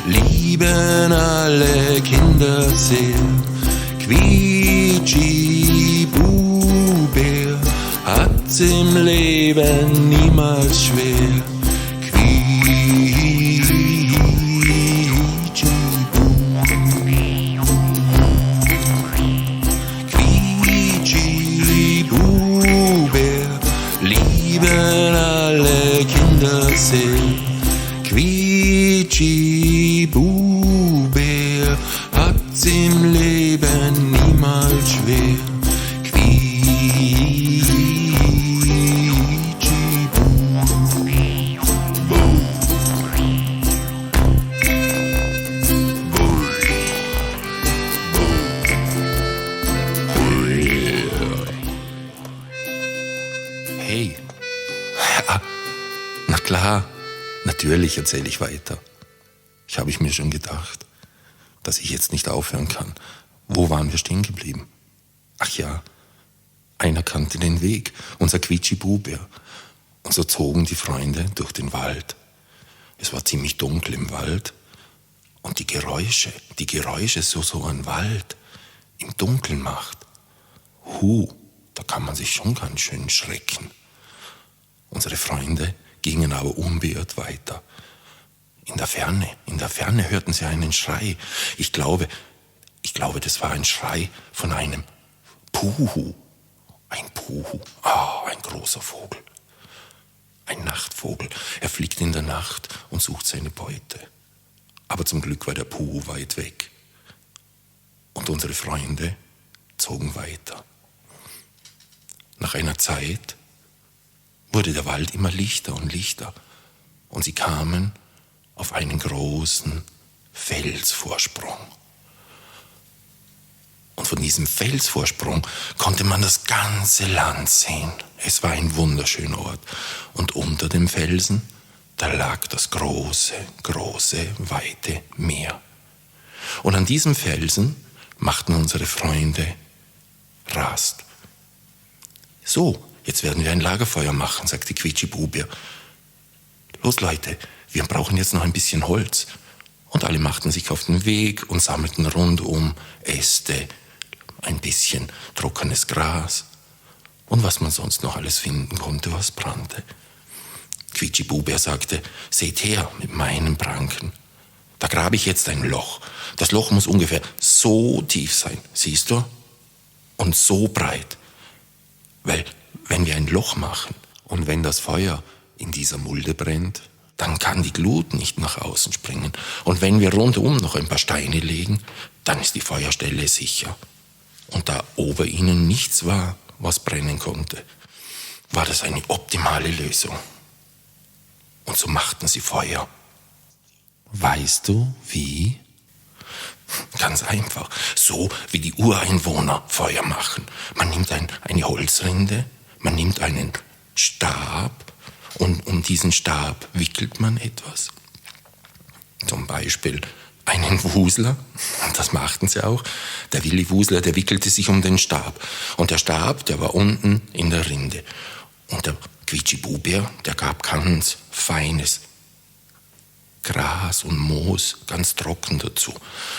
Lieben alle Kinder sehr. Quietschi-Bube hat's im Leben niemals schwer. Quietschi-Bube lieben alle Kinder sehr. Quietschi-Bube hat's im Leben niemals schwer. Hey, ja, na klar, natürlich erzähle ich weiter. Habe ich mir schon gedacht, dass ich jetzt nicht aufhören kann. Wo waren wir stehen geblieben? Ach ja, einer kannte den Weg, unser Quietschi-Bube. Und so zogen die Freunde durch den Wald. Es war ziemlich dunkel im Wald. Und die Geräusche, so ein Wald im Dunkeln macht. Da kann man sich schon ganz schön schrecken. Unsere Freunde gingen aber unbeirrt weiter. In der Ferne hörten sie einen Schrei. Ich glaube, das war ein Schrei von einem Puhu. Ein Puhu, ein großer Vogel. Ein Nachtvogel. Er fliegt in der Nacht und sucht seine Beute. Aber zum Glück war der Puhu weit weg. Und unsere Freunde zogen weiter. Nach einer Zeit wurde der Wald immer lichter und lichter. Und sie kamen auf einen großen Felsvorsprung. Und von diesem Felsvorsprung konnte man das ganze Land sehen. Es war ein wunderschöner Ort. Und unter dem Felsen, da lag das große, weite Meer. Und an diesem Felsen machten unsere Freunde Rast. So, jetzt werden wir ein Lagerfeuer machen, sagte Quietschi-Bube. Los Leute, wir brauchen jetzt noch ein bisschen Holz. Und alle machten sich auf den Weg und sammelten rundum Äste, ein bisschen trockenes Gras und was man sonst noch alles finden konnte, was brannte. Quietschi-Bube sagte, seht her mit meinen Pranken. Da grabe ich jetzt ein Loch. Das Loch muss ungefähr so tief sein, siehst du? Und so breit. Weil wenn wir ein Loch machen und wenn das Feuer in dieser Mulde brennt, dann kann die Glut nicht nach außen springen. Und wenn wir rundum noch ein paar Steine legen, dann ist die Feuerstelle sicher. Und da ober ihnen nichts war, was brennen konnte, war das eine optimale Lösung. Und so machten sie Feuer. Weißt du, wie? Ganz einfach, so wie die Ureinwohner Feuer machen. Man nimmt eine Holzrinde, man nimmt einen Stab und um diesen Stab wickelt man etwas. Zum Beispiel einen Wusler, und das machten sie auch. Der Willi Wusler, der wickelte sich um den Stab. Und der Stab, der war unten in der Rinde. Und der Quietschi-Bube, der gab ganz feines Gras und Moos, ganz trocken dazu.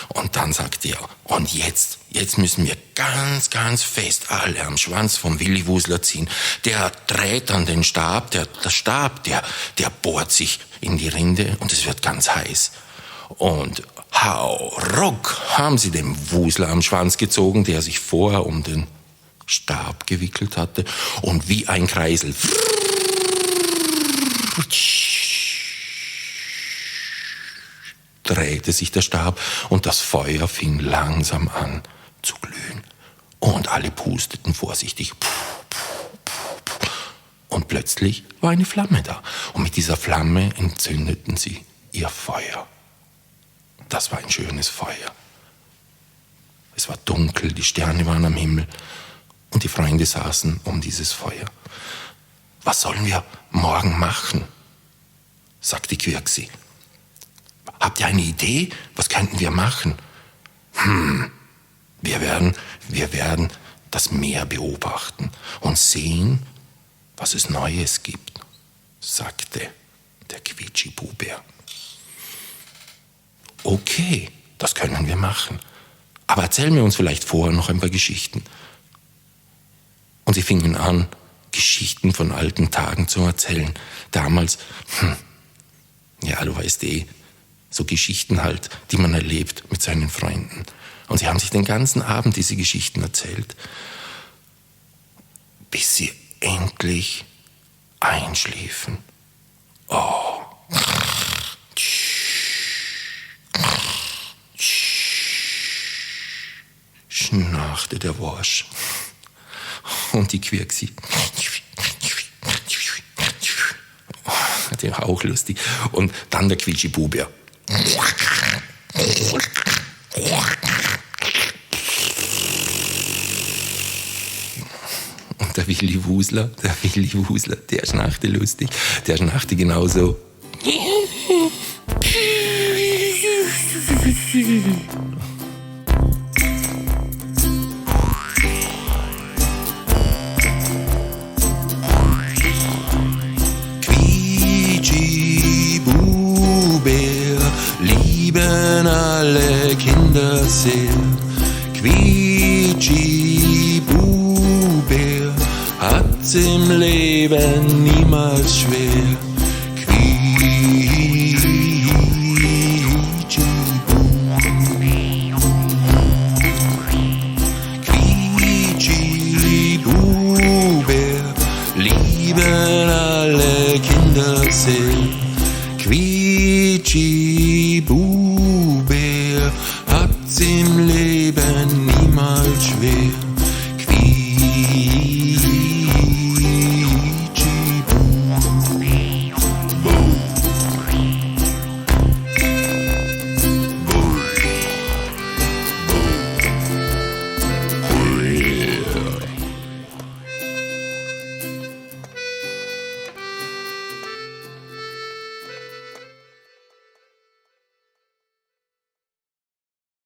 Und dann sagte er, und jetzt müssen wir ganz, ganz fest alle am Schwanz vom Willi Wusler ziehen. Der dreht an den Stab, der Stab, der bohrt sich in die Rinde und es wird ganz heiß. Und hau, ruck, haben sie den Wusler am Schwanz gezogen, der sich vorher um den Stab gewickelt hatte. Und wie ein Kreisel drehte sich der Stab und das Feuer fing langsam an zu glühen. Und alle pusteten vorsichtig. Und plötzlich war eine Flamme da. Und mit dieser Flamme entzündeten sie ihr Feuer. Das war ein schönes Feuer. Es war dunkel, die Sterne waren am Himmel und die Freunde saßen um dieses Feuer. Was sollen wir morgen machen? sagt die Quirksi. Habt ihr eine Idee? Was könnten wir machen? Wir werden das Meer beobachten und sehen, was es Neues gibt, sagte der Quietschi-Bubär. Okay, das können wir machen. Aber erzählen wir uns vielleicht vorher noch ein paar Geschichten. Und sie fingen an, Geschichten von alten Tagen zu erzählen. Damals, ja, du weißt so Geschichten halt, die man erlebt mit seinen Freunden. Und sie haben sich den ganzen Abend diese Geschichten erzählt, bis sie endlich einschliefen. Oh. Schnarchte der Worsch. Und die Quirksi. Das war auch lustig. Und dann der Quietschi-Bubär. Und der Willi Wusler, der schnarchte lustig. Der schnarchte genauso. Lieben alle Kinder sehr. Quietschi-Bubär hat's im Leben niemals schwer. Quietschi-Bubär lieben alle Kinder sehr. Quietschi-Bubär hat's im Leben niemals schwer.